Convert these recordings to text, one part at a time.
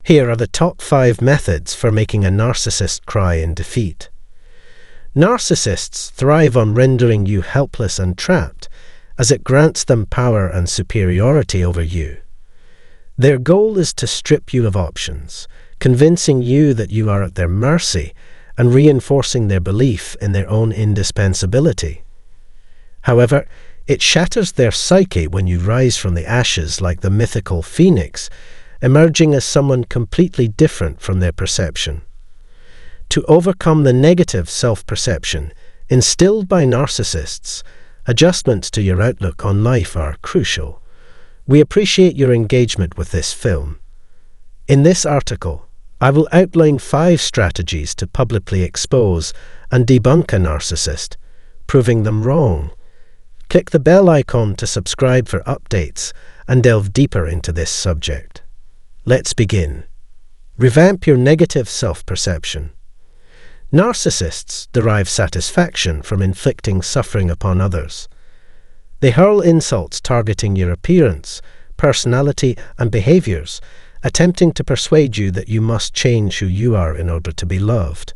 Here are the top 5 methods for making a narcissist cry in defeat. Narcissists thrive on rendering you helpless and trapped, as it grants them power and superiority over you. Their goal is to strip you of options, convincing you that you are at their mercy and reinforcing their belief in their own indispensability. However, it shatters their psyche when you rise from the ashes like the mythical phoenix, emerging as someone completely different from their perception. To overcome the negative self-perception instilled by narcissists, adjustments to your outlook on life are crucial. We appreciate your engagement with this film. In this article, I will outline 5 strategies to publicly expose and debunk a narcissist, proving them wrong. Click the bell icon to subscribe for updates and delve deeper into this subject. Let's begin. Revamp your negative self-perception. Narcissists derive satisfaction from inflicting suffering upon others. They hurl insults targeting your appearance, personality, and behaviors, attempting to persuade you that you must change who you are in order to be loved.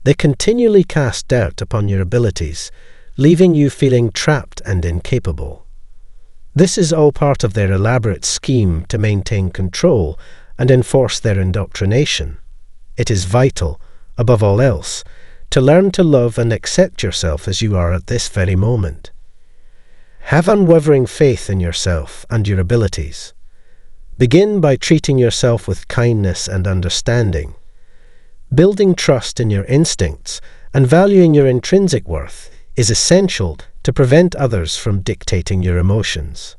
They continually cast doubt upon your abilities, leaving you feeling trapped and incapable. This is all part of their elaborate scheme to maintain control and enforce their indoctrination. It is vital, above all else, to learn to love and accept yourself as you are at this very moment. Have unwavering faith in yourself and your abilities. Begin by treating yourself with kindness and understanding. Building trust in your instincts and valuing your intrinsic worth is essential to prevent others from dictating your emotions.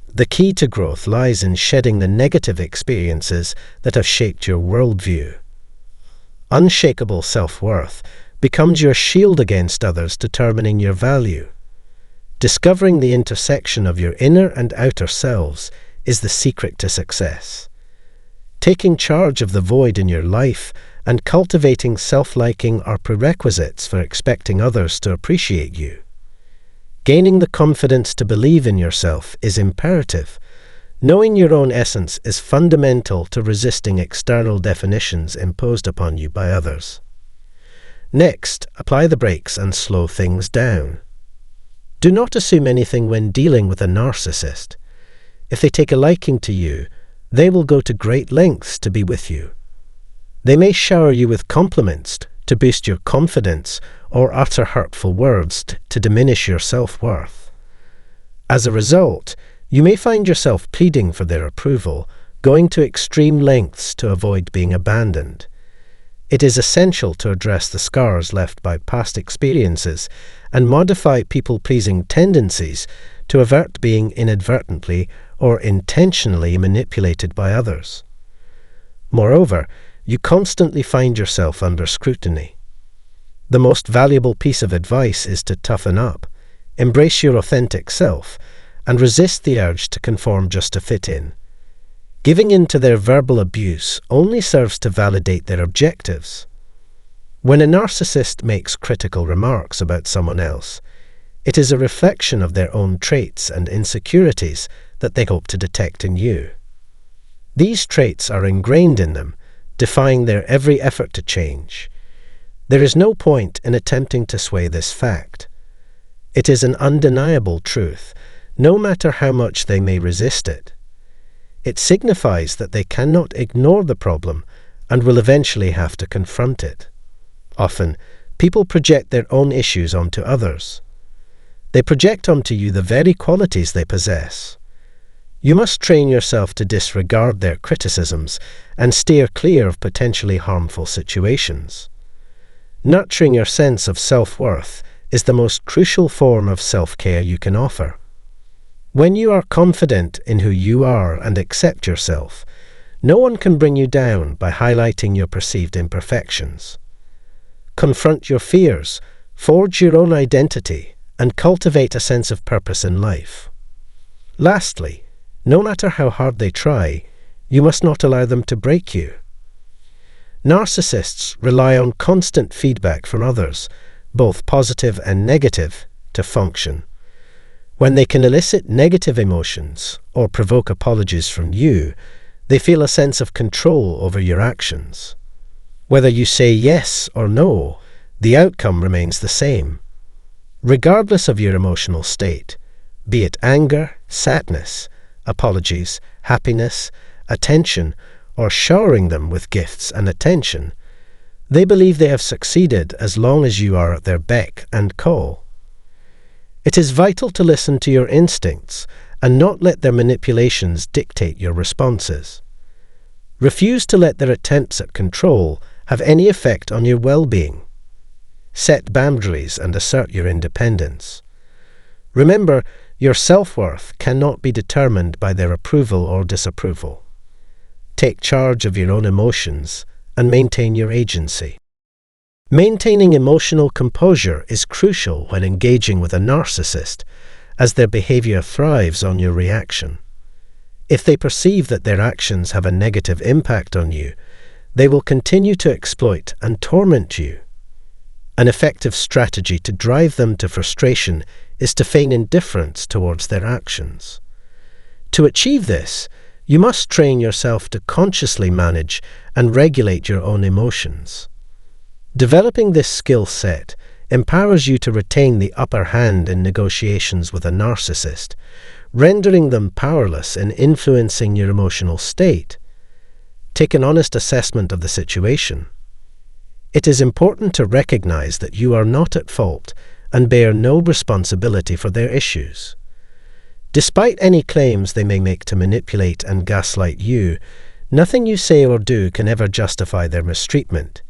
The key to growth lies in shedding the negative experiences that have shaped your worldview. Unshakable self-worth becomes your shield against others determining your value. Discovering the intersection of your inner and outer selves is the secret to success. Taking charge of the void in your life and cultivating self-liking are prerequisites for expecting others to appreciate you. Gaining the confidence to believe in yourself is imperative. Knowing your own essence is fundamental to resisting external definitions imposed upon you by others. Next, apply the brakes and slow things down. Do not assume anything when dealing with a narcissist. If they take a liking to you, they will go to great lengths to be with you. They may shower you with compliments to boost your confidence or utter hurtful words to diminish your self-worth. As a result, you may find yourself pleading for their approval, going to extreme lengths to avoid being abandoned. It is essential to address the scars left by past experiences and modify people-pleasing tendencies to avert being inadvertently or intentionally manipulated by others. Moreover, you constantly find yourself under scrutiny. The most valuable piece of advice is to toughen up, embrace your authentic self, and resist the urge to conform just to fit in. Giving in to their verbal abuse only serves to validate their objectives. When a narcissist makes critical remarks about someone else, it is a reflection of their own traits and insecurities that they hope to detect in you. These traits are ingrained in them, defying their every effort to change. There is no point in attempting to sway this fact. It is an undeniable truth, no matter how much they may resist it. It signifies that they cannot ignore the problem and will eventually have to confront it. Often, people project their own issues onto others. They project onto you the very qualities they possess. You must train yourself to disregard their criticisms and steer clear of potentially harmful situations. Nurturing your sense of self-worth is the most crucial form of self-care you can offer. When you are confident in who you are and accept yourself, no one can bring you down by highlighting your perceived imperfections. Confront your fears, forge your own identity, and cultivate a sense of purpose in life. Lastly, no matter how hard they try, you must not allow them to break you. Narcissists rely on constant feedback from others, both positive and negative, to function. When they can elicit negative emotions or provoke apologies from you, They feel a sense of control over your actions. Whether you say yes or no, the outcome remains the same. Regardless of your emotional state, be it anger, sadness, apologies, happiness, attention, or showering them with gifts and attention, they believe they have succeeded as long as you are at their beck and call. It is vital to listen to your instincts and not let their manipulations dictate your responses. Refuse to let their attempts at control have any effect on your well-being. Set boundaries and assert your independence. Remember, your self-worth cannot be determined by their approval or disapproval. Take charge of your own emotions and maintain your agency. Maintaining emotional composure is crucial when engaging with a narcissist, as their behavior thrives on your reaction. If they perceive that their actions have a negative impact on you, they will continue to exploit and torment you. An effective strategy to drive them to frustration is to feign indifference towards their actions. To achieve this, you must train yourself to consciously manage and regulate your own emotions. Developing this skill set empowers you to retain the upper hand in negotiations with a narcissist, rendering them powerless in influencing your emotional state. Take an honest assessment of the situation. It is important to recognize that you are not at fault and bear no responsibility for their issues. Despite any claims they may make to manipulate and gaslight you, nothing you say or do can ever justify their mistreatment.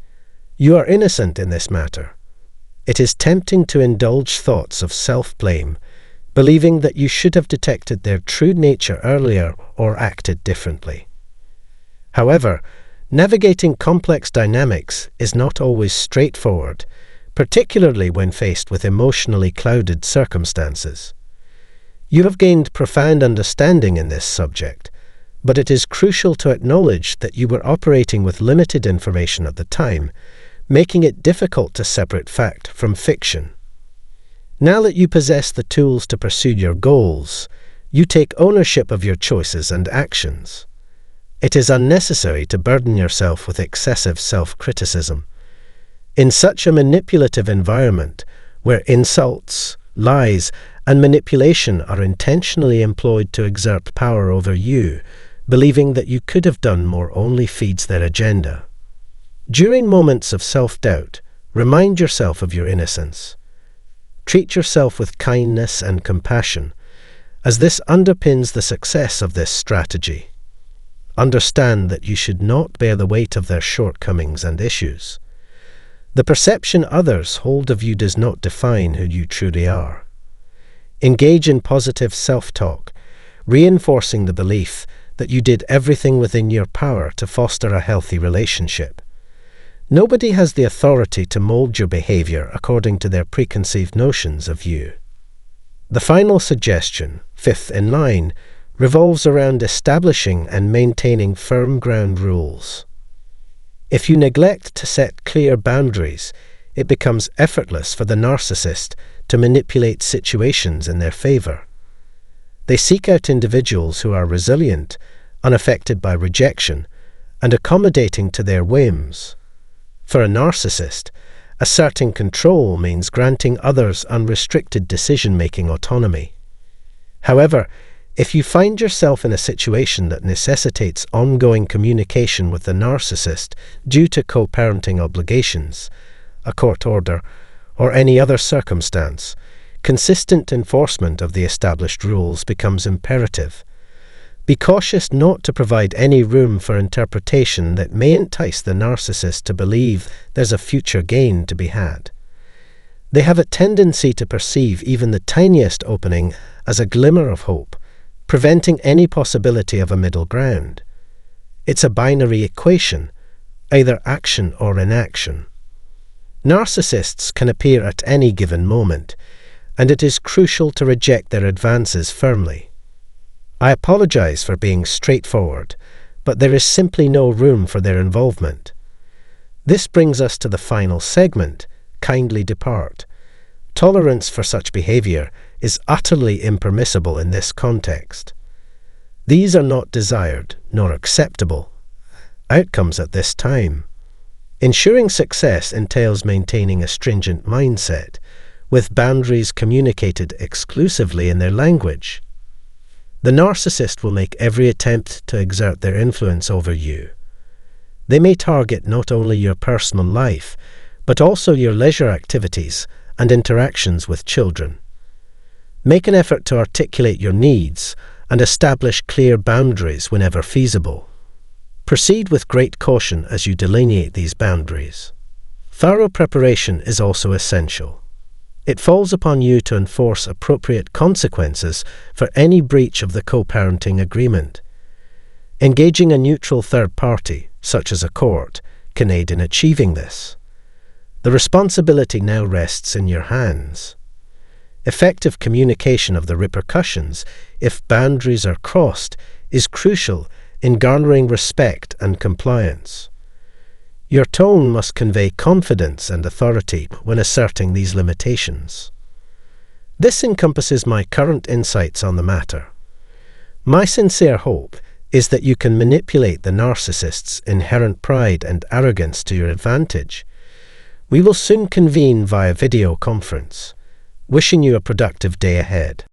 You are innocent in this matter. It is tempting to indulge thoughts of self-blame, believing that you should have detected their true nature earlier or acted differently. However, navigating complex dynamics is not always straightforward, particularly when faced with emotionally clouded circumstances. You have gained profound understanding in this subject, but it is crucial to acknowledge that you were operating with limited information at the time, making it difficult to separate fact from fiction. Now that you possess the tools to pursue your goals, you take ownership of your choices and actions. It is unnecessary to burden yourself with excessive self-criticism. In such a manipulative environment, where insults, lies, and manipulation are intentionally employed to exert power over you, believing that you could have done more only feeds their agenda. During moments of self-doubt, remind yourself of your innocence. Treat yourself with kindness and compassion, as this underpins the success of this strategy. Understand that you should not bear the weight of their shortcomings and issues. The perception others hold of you does not define who you truly are. Engage in positive self-talk, reinforcing the belief that you did everything within your power to foster a healthy relationship. Nobody has the authority to mold your behavior according to their preconceived notions of you. The final suggestion, fifth in line, revolves around establishing and maintaining firm ground rules. If you neglect to set clear boundaries, it becomes effortless for the narcissist to manipulate situations in their favor. They seek out individuals who are resilient, unaffected by rejection, and accommodating to their whims. For a narcissist, asserting control means granting others unrestricted decision-making autonomy. However, if you find yourself in a situation that necessitates ongoing communication with the narcissist due to co-parenting obligations, a court order, or any other circumstance, consistent enforcement of the established rules becomes imperative. Be cautious not to provide any room for interpretation that may entice the narcissist to believe there's a future gain to be had. They have a tendency to perceive even the tiniest opening as a glimmer of hope, preventing any possibility of a middle ground. It's a binary equation, either action or inaction. Narcissists can appear at any given moment, and it is crucial to reject their advances firmly. I apologize for being straightforward, but there is simply no room for their involvement. This brings us to the final segment, kindly depart. Tolerance for such behavior is utterly impermissible in this context. These are not desired nor acceptable outcomes at this time. Ensuring success entails maintaining a stringent mindset, with boundaries communicated exclusively in their language. The narcissist will make every attempt to exert their influence over you. They may target not only your personal life, but also your leisure activities and interactions with children. Make an effort to articulate your needs and establish clear boundaries whenever feasible. Proceed with great caution as you delineate these boundaries. Thorough preparation is also essential. It falls upon you to enforce appropriate consequences for any breach of the co-parenting agreement. Engaging a neutral third party, such as a court, can aid in achieving this. The responsibility now rests in your hands. Effective communication of the repercussions, if boundaries are crossed, is crucial in garnering respect and compliance. Your tone must convey confidence and authority when asserting these limitations. This encompasses my current insights on the matter. My sincere hope is that you can manipulate the narcissist's inherent pride and arrogance to your advantage. We will soon convene via video conference. Wishing you a productive day ahead.